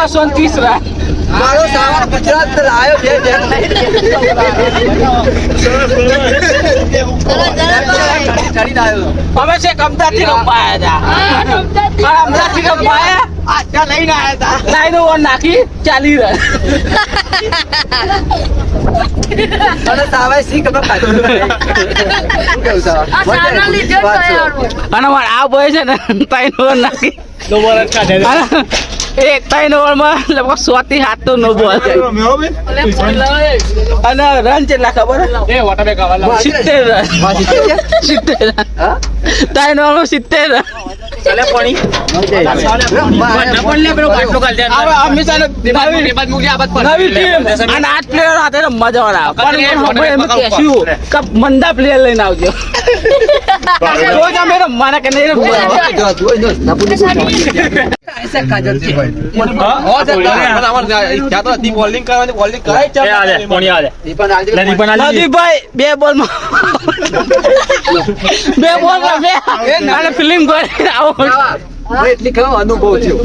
230 run. મારો સાવા ગુજરાત લાયો છે અમે છે અમદાવાદથી રમવાયા હતા. અમદાવાદથી રમવાયા ત્યાં લઈને આવ્યા હતા. લાઈનો ઓન નાખી 40 રન. અને સાવાએ શી ખબર ખાધું શું કેવું સાવા અને મારા આ બોય છે ને 3 ઓવર નાખી એક 3 ઓવરમાં લગભગ 100 થી 7 તો નો બોલ અને રન કેટલા ખબર 70 રન. 70 રન 3 ઓવરમાં 70 રન. મંદા પ્લેયર લઈને આવજો. રમવાના કે નહીં નદીભાઈ 2 બોલમાં 2 બોલ ફિલ્મ કરી આવો. એટલી ખબર અનુભવ થયો.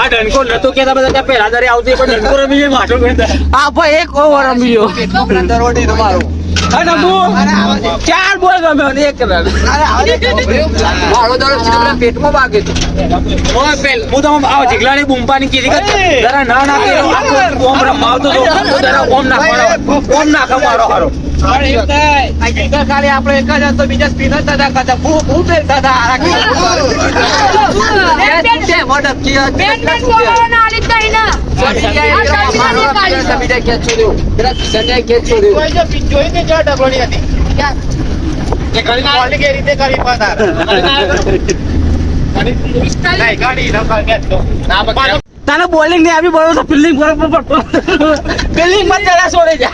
આ ડંકો નતો કેતા બધા પેલા દારે આવતી પણ ડંકો રમી માટો ગયો. આ ભાઈ 1 ઓવર રમ્યો અને હું 4 બોલ રમ્યો અને 1 રન. મારો દાડો સીધો પેટમાં વાગે છે. હું તો આવો જીગલાની બૂમપાની કીધી કે જરા ના ના કે ઓમ રમાવતો તો જરા ઓમ નાખો મારો હારો. ખાલી આપણે એક જ હતો, બીજા સ્પિનર દાદા ખાતા હું ફેરતા હતા. તને બોલિંગ નહીં આવી બોલો તો ફિલ્ડિંગ બરોબર ફિલ્ડિંગ માં જરા છોડે જા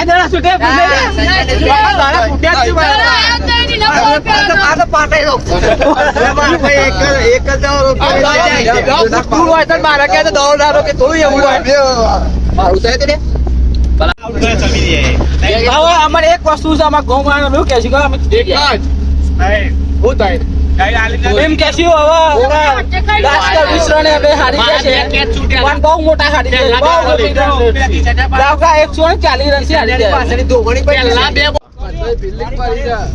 જરા છૂટે અમારે એક વસ્તુ છે આમાં ઘઉં મારવાનું કે છે એમ કે હવે 20 રન હવે હારી ગયા છે પણ બહુ મોટા હારી ગયા બહુ 140 રન થી હારી ગયા પાછળની ધોગણી પહેલા 2 બિલ્ડિંગ પાડી જા.